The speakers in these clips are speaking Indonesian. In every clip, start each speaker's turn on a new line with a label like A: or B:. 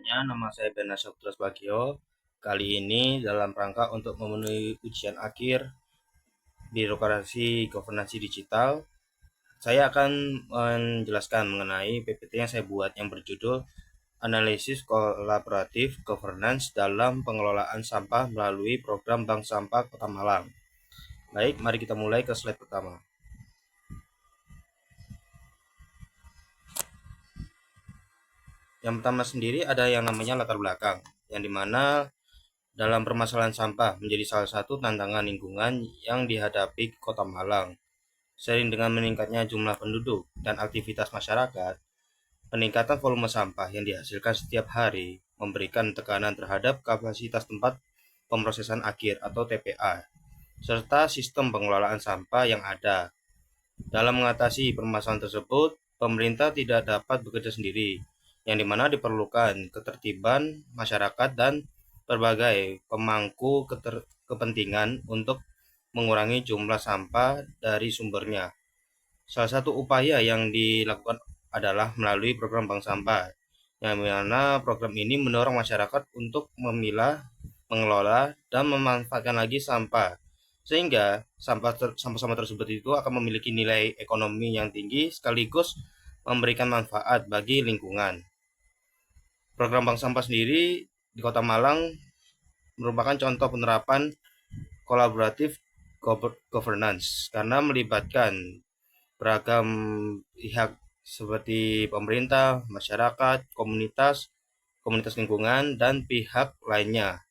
A: Nama saya Bernard Saputra Bagio. Kali ini dalam rangka untuk memenuhi ujian akhir birokrasi governansi digital, saya akan menjelaskan mengenai PPT yang saya buat yang berjudul Analisis Kolaboratif Governance dalam Pengelolaan Sampah melalui Program Bank Sampah Kota Malang. Baik, mari kita mulai ke slide pertama. Yang pertama sendiri ada yang namanya latar belakang, yang dimana dalam permasalahan sampah menjadi salah satu tantangan lingkungan yang dihadapi Kota Malang. Seiring dengan meningkatnya jumlah penduduk dan aktivitas masyarakat, peningkatan volume sampah yang dihasilkan setiap hari memberikan tekanan terhadap kapasitas tempat pemrosesan akhir atau TPA, serta sistem pengelolaan sampah yang ada. Dalam mengatasi permasalahan tersebut, pemerintah tidak dapat bekerja sendiri, yang dimana diperlukan ketertiban masyarakat dan berbagai pemangku kepentingan untuk mengurangi jumlah sampah dari sumbernya. Salah satu upaya yang dilakukan adalah melalui program bank sampah, yang mana program ini mendorong masyarakat untuk memilah, mengelola, dan memanfaatkan lagi sampah, sehingga sampah-sampah tersebut itu akan memiliki nilai ekonomi yang tinggi sekaligus memberikan manfaat bagi lingkungan. Program bank sampah sendiri di Kota Malang merupakan contoh penerapan kolaboratif governance karena melibatkan beragam pihak seperti pemerintah, masyarakat, komunitas lingkungan, dan pihak lainnya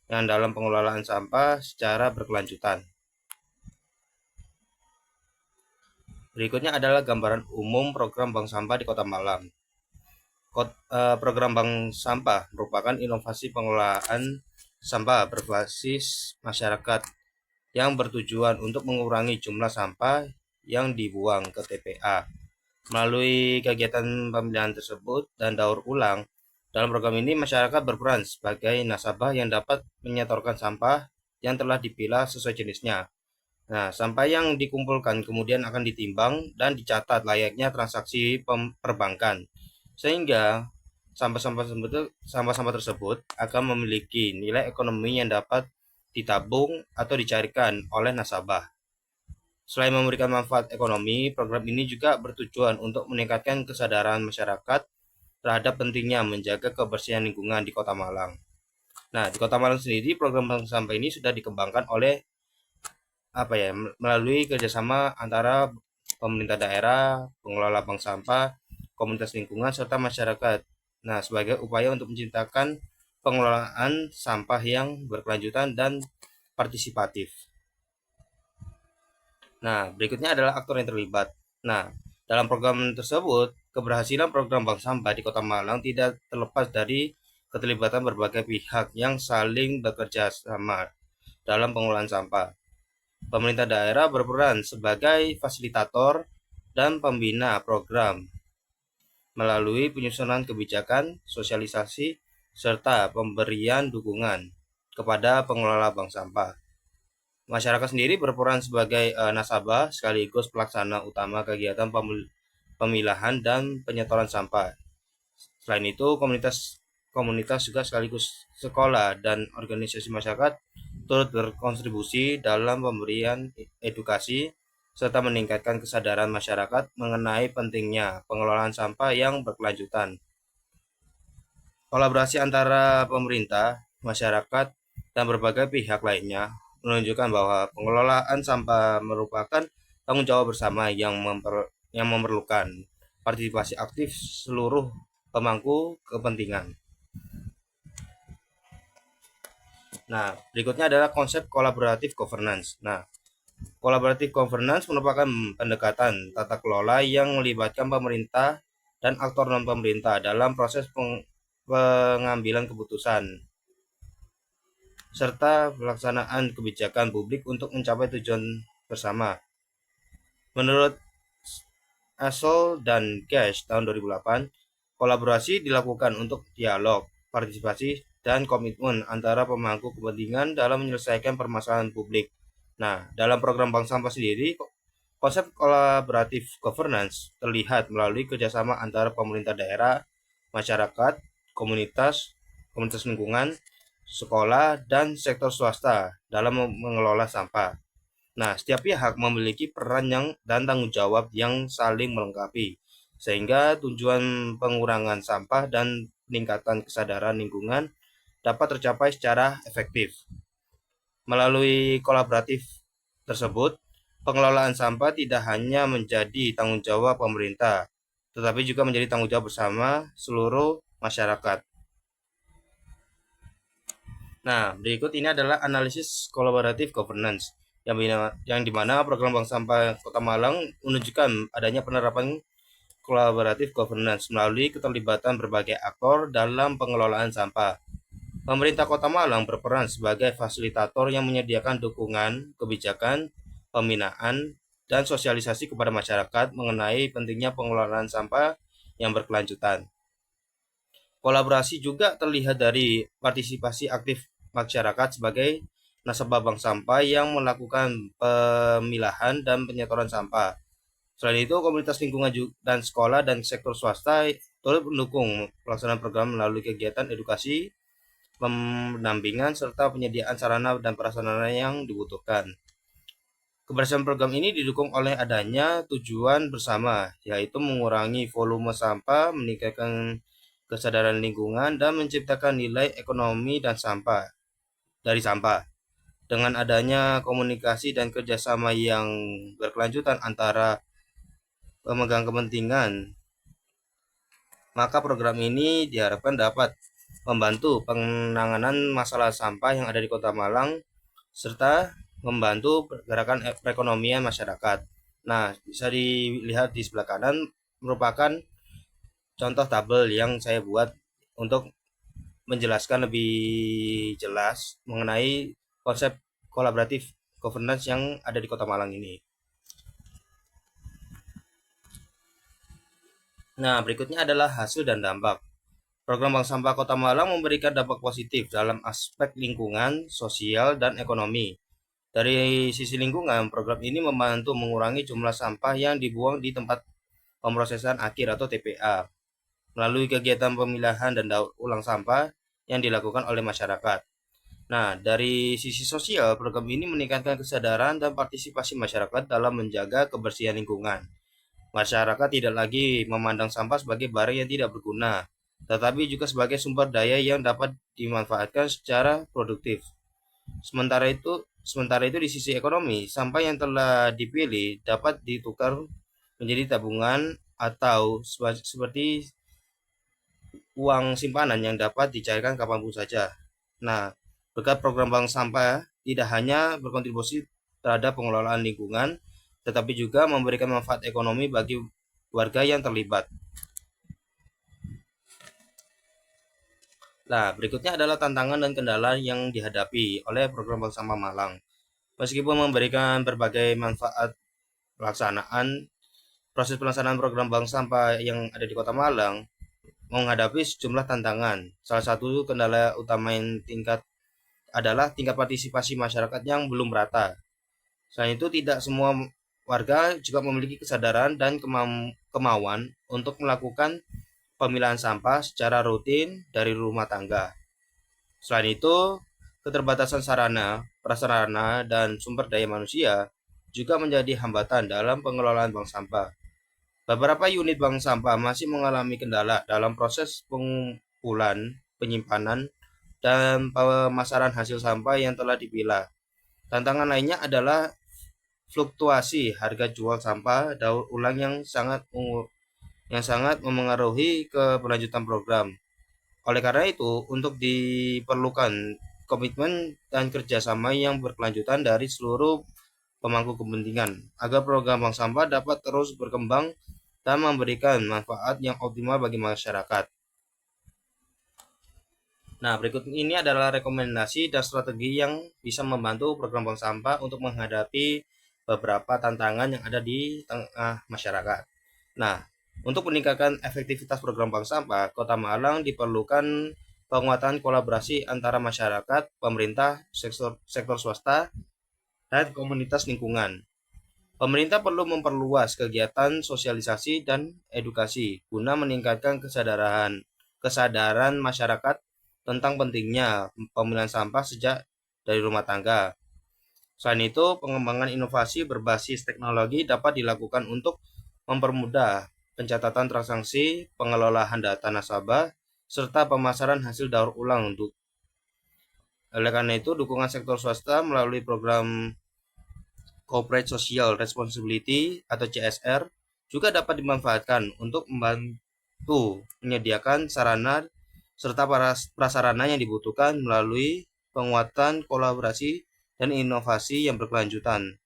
A: yang dalam pengelolaan sampah secara berkelanjutan. Berikutnya adalah gambaran umum program bank sampah di Kota Malang. Program bank sampah merupakan inovasi pengelolaan sampah berbasis masyarakat yang bertujuan untuk mengurangi jumlah sampah yang dibuang ke TPA. Melalui kegiatan pemilihan tersebut dan daur ulang, dalam program ini masyarakat berperan sebagai nasabah yang dapat menyetorkan sampah yang telah dipilah sesuai jenisnya. Nah, sampah yang dikumpulkan kemudian akan ditimbang dan dicatat layaknya transaksi perbankan, sehingga sampah-sampah tersebut akan memiliki nilai ekonomi yang dapat ditabung atau dicarikan oleh nasabah. Selain memberikan manfaat ekonomi, program ini juga bertujuan untuk meningkatkan kesadaran masyarakat terhadap pentingnya menjaga kebersihan lingkungan di Kota Malang. Nah, di Kota Malang sendiri, program bank sampah ini sudah dikembangkan oleh melalui kerjasama antara pemerintah daerah, pengelola bank sampah, komunitas lingkungan, serta masyarakat. Nah, sebagai upaya untuk menciptakan pengelolaan sampah yang berkelanjutan dan partisipatif. Nah, berikutnya adalah aktor yang terlibat. Nah, dalam program tersebut, keberhasilan program bank sampah di Kota Malang tidak terlepas dari keterlibatan berbagai pihak yang saling bekerja sama dalam pengelolaan sampah. Pemerintah daerah berperan sebagai fasilitator dan pembina program melalui penyusunan kebijakan, sosialisasi, serta pemberian dukungan kepada pengelola bank sampah. Masyarakat sendiri berperan sebagai nasabah sekaligus pelaksana utama kegiatan pemilahan dan penyetoran sampah. Selain itu, komunitas juga sekaligus sekolah dan organisasi masyarakat turut berkontribusi dalam pemberian edukasi serta meningkatkan kesadaran masyarakat mengenai pentingnya pengelolaan sampah yang berkelanjutan. Kolaborasi antara pemerintah, masyarakat, dan berbagai pihak lainnya menunjukkan bahwa pengelolaan sampah merupakan tanggung jawab bersama yang memerlukan partisipasi aktif seluruh pemangku kepentingan. Nah, berikutnya adalah konsep kolaboratif governance. Nah, kolaboratif governance merupakan pendekatan tata kelola yang melibatkan pemerintah dan aktor non-pemerintah dalam proses pengambilan keputusan serta pelaksanaan kebijakan publik untuk mencapai tujuan bersama. Menurut Asol dan Gash tahun 2008, kolaborasi dilakukan untuk dialog, partisipasi, dan komitmen antara pemangku kepentingan dalam menyelesaikan permasalahan publik. Nah, dalam program bank sampah sendiri, konsep kolaboratif governance terlihat melalui kerjasama antara pemerintah daerah, masyarakat, komunitas lingkungan, sekolah, dan sektor swasta dalam mengelola sampah. Nah, setiap pihak memiliki peran dan tanggung jawab yang saling melengkapi, sehingga tujuan pengurangan sampah dan peningkatan kesadaran lingkungan dapat tercapai secara efektif. Melalui kolaboratif tersebut, pengelolaan sampah tidak hanya menjadi tanggung jawab pemerintah, tetapi juga menjadi tanggung jawab bersama seluruh masyarakat. Nah, berikut ini adalah analisis kolaboratif governance yang dimana program Bank Sampah Kota Malang menunjukkan adanya penerapan kolaboratif governance melalui keterlibatan berbagai aktor dalam pengelolaan sampah. Pemerintah Kota Malang berperan sebagai fasilitator yang menyediakan dukungan, kebijakan, pembinaan, dan sosialisasi kepada masyarakat mengenai pentingnya pengelolaan sampah yang berkelanjutan. Kolaborasi juga terlihat dari partisipasi aktif masyarakat sebagai nasabah bank sampah yang melakukan pemilahan dan penyetoran sampah. Selain itu, komunitas lingkungan dan sekolah dan sektor swasta turut mendukung pelaksanaan program melalui kegiatan edukasi, pendampingan, serta penyediaan sarana dan prasarana yang dibutuhkan. Keberhasilan program ini didukung oleh adanya tujuan bersama, yaitu mengurangi volume sampah, meningkatkan kesadaran lingkungan, dan menciptakan nilai ekonomi dan sampah dari sampah. Dengan adanya komunikasi dan kerjasama yang berkelanjutan antara pemegang kepentingan, maka program ini diharapkan dapat membantu penanganan masalah sampah yang ada di Kota Malang, serta membantu pergerakan perekonomian masyarakat. Nah, bisa dilihat di sebelah kanan merupakan contoh tabel yang saya buat untuk menjelaskan lebih jelas mengenai konsep kolaboratif governance yang ada di Kota Malang ini. Nah, berikutnya adalah hasil dan dampak. Program Bank Sampah Kota Malang memberikan dampak positif dalam aspek lingkungan, sosial, dan ekonomi. Dari sisi lingkungan, program ini membantu mengurangi jumlah sampah yang dibuang di tempat pemrosesan akhir atau TPA melalui kegiatan pemilahan dan daur ulang sampah yang dilakukan oleh masyarakat. Nah, dari sisi sosial, program ini meningkatkan kesadaran dan partisipasi masyarakat dalam menjaga kebersihan lingkungan. Masyarakat tidak lagi memandang sampah sebagai barang yang tidak berguna, tetapi juga sebagai sumber daya yang dapat dimanfaatkan secara produktif. Sementara itu di sisi ekonomi, sampah yang telah dipilih dapat ditukar menjadi tabungan atau seperti uang simpanan yang dapat dicairkan kapanpun saja. Nah, berkat program bank sampah tidak hanya berkontribusi terhadap pengelolaan lingkungan, tetapi juga memberikan manfaat ekonomi bagi warga yang terlibat. Nah, berikutnya adalah tantangan dan kendala yang dihadapi oleh program Bank Sampah Malang. Meskipun memberikan berbagai manfaat proses pelaksanaan program bank sampah yang ada di Kota Malang menghadapi sejumlah tantangan. Salah satu kendala utama yang adalah tingkat partisipasi masyarakat yang belum merata. Selain itu, tidak semua warga juga memiliki kesadaran dan kemauan untuk melakukan pemilahan sampah secara rutin dari rumah tangga. Selain itu, keterbatasan sarana, prasarana, dan sumber daya manusia juga menjadi hambatan dalam pengelolaan bank sampah. Beberapa unit bank sampah masih mengalami kendala dalam proses pengumpulan, penyimpanan, dan pemasaran hasil sampah yang telah dipilah. Tantangan lainnya adalah fluktuasi harga jual sampah daur ulang yang sangat memengaruhi keberlanjutan program. Oleh karena itu, untuk diperlukan komitmen dan kerjasama yang berkelanjutan dari seluruh pemangku kepentingan agar program bank sampah dapat terus berkembang dan memberikan manfaat yang optimal bagi masyarakat. Nah, berikut ini adalah rekomendasi dan strategi yang bisa membantu program bank sampah untuk menghadapi beberapa tantangan yang ada di tengah masyarakat. Nah, untuk meningkatkan efektivitas program bank sampah, Kota Malang diperlukan penguatan kolaborasi antara masyarakat, pemerintah, sektor swasta, dan komunitas lingkungan. Pemerintah perlu memperluas kegiatan sosialisasi dan edukasi guna meningkatkan kesadaran masyarakat tentang pentingnya pemilihan sampah sejak dari rumah tangga. Selain itu, pengembangan inovasi berbasis teknologi dapat dilakukan untuk mempermudah pencatatan transaksi, pengelolaan data nasabah, serta pemasaran hasil daur ulang. Oleh karena itu, dukungan sektor swasta melalui program Corporate Social Responsibility atau CSR juga dapat dimanfaatkan untuk membantu menyediakan sarana serta prasarana yang dibutuhkan melalui penguatan kolaborasi dan inovasi yang berkelanjutan.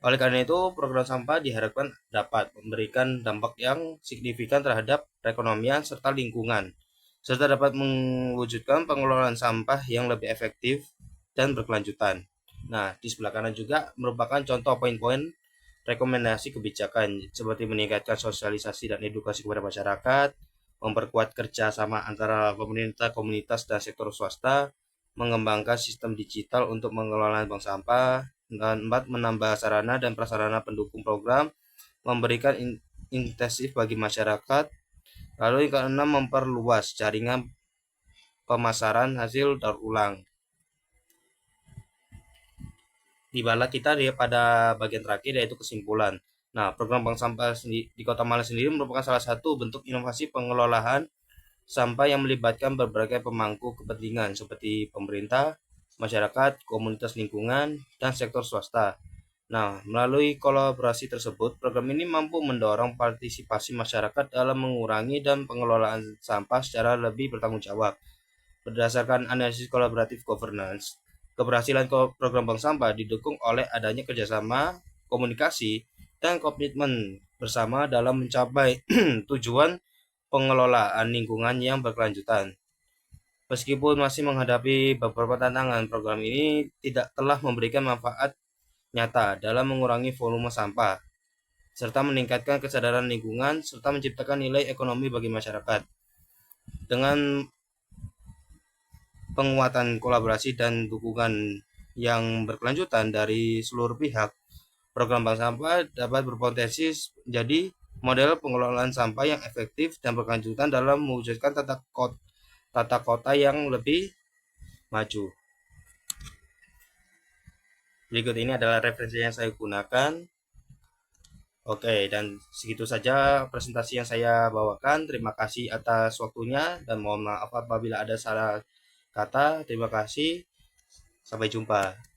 A: Oleh karena itu, program sampah diharapkan dapat memberikan dampak yang signifikan terhadap perekonomian serta lingkungan, serta dapat mewujudkan pengelolaan sampah yang lebih efektif dan berkelanjutan. Nah, di sebelah kanan juga merupakan contoh poin-poin rekomendasi kebijakan seperti meningkatkan sosialisasi dan edukasi kepada masyarakat, memperkuat kerjasama antara pemerintah, komunitas, dan sektor swasta, mengembangkan sistem digital untuk mengelola bank sampah, dan 4. Menambah sarana dan prasarana pendukung program, memberikan intensif bagi masyarakat. Lalu yang keenam, memperluas jaringan pemasaran hasil daur ulang. Tibalah kita pada bagian terakhir, yaitu kesimpulan. Nah, program bank sampah di Kota Malang sendiri merupakan salah satu bentuk inovasi pengelolaan sampah yang melibatkan berbagai pemangku kepentingan seperti pemerintah, masyarakat, komunitas lingkungan, dan sektor swasta. Nah, melalui kolaborasi tersebut, program ini mampu mendorong partisipasi masyarakat dalam mengurangi dan pengelolaan sampah secara lebih bertanggung jawab. Berdasarkan analisis kolaboratif governance, keberhasilan program bank sampah didukung oleh adanya kerjasama, komunikasi, dan komitmen bersama dalam mencapai tujuan pengelolaan lingkungan yang berkelanjutan. Meskipun masih menghadapi beberapa tantangan, program ini telah memberikan manfaat nyata dalam mengurangi volume sampah, serta meningkatkan kesadaran lingkungan, serta menciptakan nilai ekonomi bagi masyarakat. Dengan penguatan kolaborasi dan dukungan yang berkelanjutan dari seluruh pihak, program bank sampah dapat berpotensi menjadi model pengelolaan sampah yang efektif dan berkelanjutan dalam mewujudkan tata kota yang lebih maju. Berikut ini adalah referensi yang saya gunakan. Oke, dan segitu saja presentasi yang saya bawakan. Terima kasih atas waktunya dan mohon maaf apabila ada salah kata. Terima kasih. Sampai jumpa.